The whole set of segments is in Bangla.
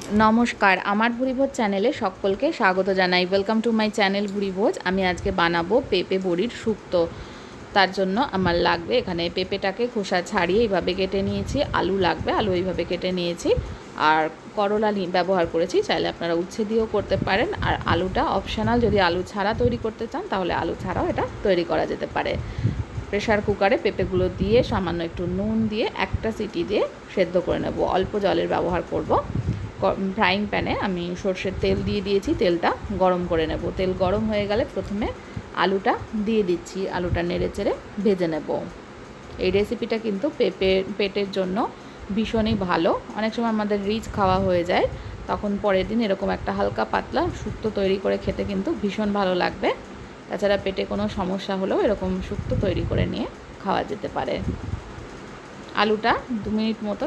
নমস্কার, আমার ভুরিভোজ চ্যানেলে সকলকে স্বাগত জানাই। Welcome to my channel Bhuribhoj. আমি আজকে বানাবো পেঁপে বড়ির শুক্তো। তার জন্য আমার লাগবে এখানে পেঁপেটাকে খোসা ছাড়িয়ে এইভাবে কেটে নিয়েছি, আলু লাগবে, আলু এইভাবে কেটে নিয়েছি, আর করলা ব্যবহার করেছি। চাইলে আপনারা উচ্ছে দিয়েও করতে পারেন। আর আলুটা অপশনাল, যদি আলু ছাড়া তৈরি করতে চান তাহলে আলু ছাড়াও এটা তৈরি করা যেতে পারে। প্রেশার কুকারে পেঁপেগুলো দিয়ে সামান্য একটু নুন দিয়ে একটা সিটি দিয়ে সেদ্ধ করে নেব। অল্প জলের ব্যবহার করব। ফ্রাইং প্যানে আমি সর্ষের তেল দিয়ে দিয়েছি, তেলটা গরম করে নেব। তেল গরম হয়ে গেলে প্রথমে আলুটা দিয়ে দিচ্ছি, আলুটা নেড়ে চেড়ে ভেজে নেব। এই রেসিপিটা কিন্তু পেটের জন্য ভীষণই ভালো। অনেক সময় আমাদের রিচ খাওয়া হয়ে যায়, তখন পরের দিন এরকম একটা হালকা পাতলা শুক্তো তৈরি করে খেতে কিন্তু ভীষণ ভালো লাগবে। তাছাড়া পেটে কোনো সমস্যা হলেও এরকম শুক্তো তৈরি করে নিয়ে খাওয়া যেতে পারে। আলুটা 2 মিনিট মতো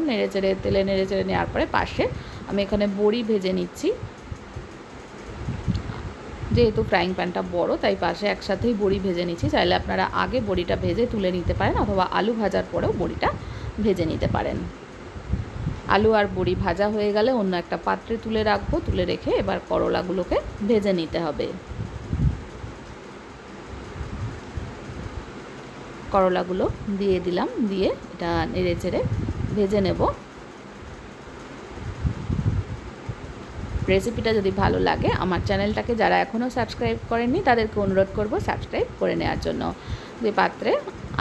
তেলে নেড়ে চেড়ে নেওয়ার পরে পাশে আমি এখানে বড়ি ভেজে নিচ্ছি। যেহেতু ফ্রাইং প্যানটা বড়, তাই পাশে একসাথেই বড়ি ভেজে নিচ্ছি। চাইলে আপনারা আগে বড়িটা ভেজে তুলে নিতে পারেন, অথবা আলু ভাজার পরেও বড়িটা ভেজে নিতে পারেন। আলু আর বড়ি ভাজা হয়ে গেলে অন্য একটা পাত্রে তুলে রাখবো। তুলে রেখে এবার করলাগুলোকে ভেজে নিতে হবে। করলাগুলো দিয়ে দিলাম, দিয়ে এটা নেড়ে চেড়ে ভেজে নেব। রেসিপিটা যদি ভালো লাগে, আমার চ্যানেলটাকে যারা এখনও সাবস্ক্রাইব করেননি তাদেরকে অনুরোধ করব সাবস্ক্রাইব করে নেওয়ার জন্য। যে পাত্রে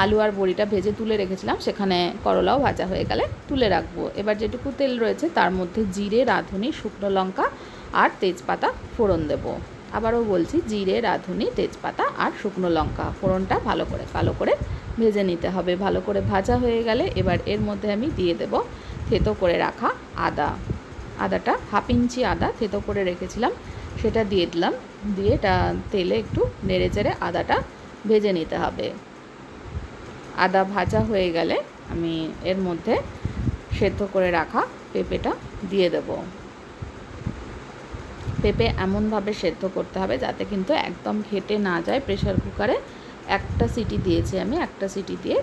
আলু আর বড়িটা ভেজে তুলে রেখেছিলাম, সেখানে করলাও ভাজা হয়ে গেলে তুলে রাখবো। এবার যেটুকু তেল রয়েছে তার মধ্যে জিরে, রাঁধুনি, শুকনো লঙ্কা আর তেজপাতা ফোড়ন দেব। আবারও বলছি, জিরে, রাঁধুনি, তেজপাতা আর শুকনো লঙ্কা ফোড়নটা কালো করে ভেজে নিতে হবে। ভালো করে ভাজা হয়ে গেলে এবার এর মধ্যে আমি দিয়ে দেব থেতো করে রাখা আদাটা, 1/2 ইঞ্চি আদা থেতো করে রেখেছিলাম, সেটা দিয়ে দিলাম। দিয়ে এটা তেলে একটু নেড়ে চেড়ে আদাটা ভেজে নিতে হবে। আদা ভাজা হয়ে গেলে আমি এর মধ্যে সেদ্ধ করে রাখা পেঁপেটা দিয়ে দেব। পেঁপে এমনভাবে সেদ্ধ করতে হবে যাতে কিন্তু একদম ঘেটে না যায়। প্রেশার কুকারে একটা সিটি দিয়েছি আমি, একটা সিটি দিয়ে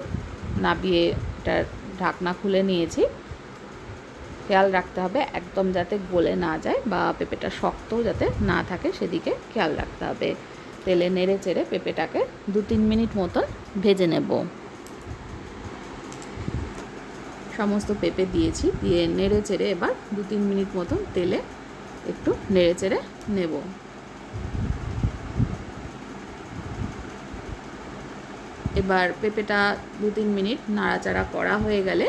নাবিয়ে এটার ঢাকনা খুলে নিয়েছি। খেয়াল রাখতে হবে একদম যাতে গলে না যায় বা পেঁপেটা শক্তও যাতে না থাকে, সেদিকে খেয়াল রাখতে হবে। তেলে নেড়ে চেড়ে পেঁপেটাকে 2-3 মিনিট মতন ভেজে নেব। সমস্ত পেঁপে দিয়েছি, দিয়ে নেড়ে চেড়ে এবার 2-3 মিনিট মতন তেলে একটু নেড়ে চেড়ে নেব। এবার পেঁপেটা 2-3 মিনিট নাড়াচাড়া করা হয়ে গেলে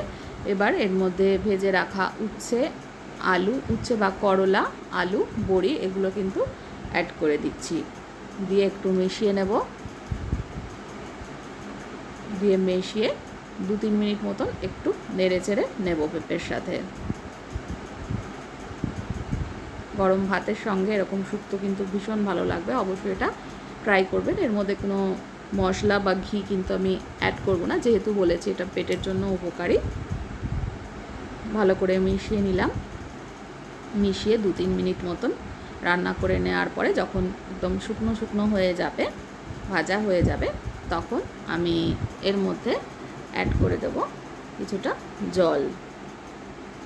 এবার এর মধ্যে ভেজে রাখা উচ্ছে বা করলা, আলু, বড়ি এগুলো কিন্তু অ্যাড করে দিচ্ছি। দিয়ে একটু মিশিয়ে নেব। দিয়ে মিশিয়ে 2-3 মিনিট মতন একটু নেড়ে চেড়ে নেব পেঁপের সাথে। গরম ভাতের সঙ্গে এরকম শুক্তো কিন্তু ভীষণ ভালো লাগবে। অবশ্যই এটা ট্রাই করবেন। এর মধ্যে কোনো মশলা বা ঘি কিন্তু আমি অ্যাড করব না, যেহেতু বলেছি এটা পেটের জন্য উপকারী। ভালো করে মিশিয়ে নিলাম। মিশিয়ে 2-3 মিনিট মতন রান্না করে নেওয়ার পরে যখন একদম শুকনো শুকনো হয়ে যাবে, ভাজা হয়ে যাবে, তখন আমি এর মধ্যে অ্যাড করে দেব কিছুটা জল।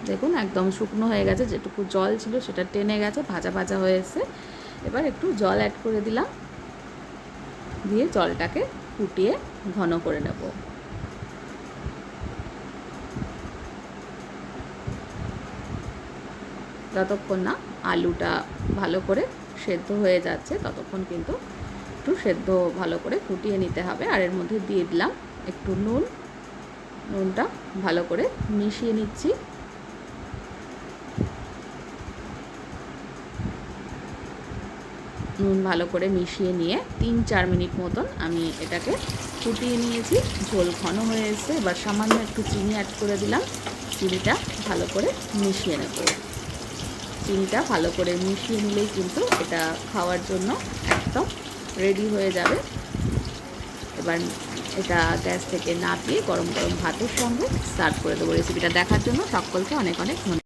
দেখুন একদম শুকনো হয়ে গেছে, যেটুকু জল ছিল সেটা টেনে গেছে, ভাজা ভাজা হয়ে এসছে। এবার একটু জল অ্যাড করে দিলাম, দিয়ে জলটাকে ফুটিয়ে ঘন করে নেব। যতক্ষণ না আলুটা ভালো করে সেদ্ধ হয়ে যাচ্ছে ততক্ষণ কিন্তু একটু সেদ্ধ ভালো করে ফুটিয়ে নিতে হবে। আর এর মধ্যে দিয়ে দিলাম একটু নুনটা ভালো করে মিশিয়ে নিচ্ছি। নুন ভালো করে মিশিয়ে নিয়ে 3-4 মিনিট মতন আমি এটাকে ফুটিয়ে নিয়েছি। ঝোল ঘন হয়ে এসেছে। এবার সামান্য একটু চিনি অ্যাড করে দিলাম। চিনিটা ভালো করে মিশিয়ে নেব। চিনিটা ভালো করে মিশিয়ে নিলেই কিন্তু এটা খাওয়ার জন্য একদম রেডি হয়ে যাবে। এবার এটা গ্যাস থেকে নামিয়ে গরম গরম ভাতের সঙ্গে সার্ভ করে দেবো। রেসিপিটা দেখার জন্য সকলকে অনেক অনেক ধন্যবাদ।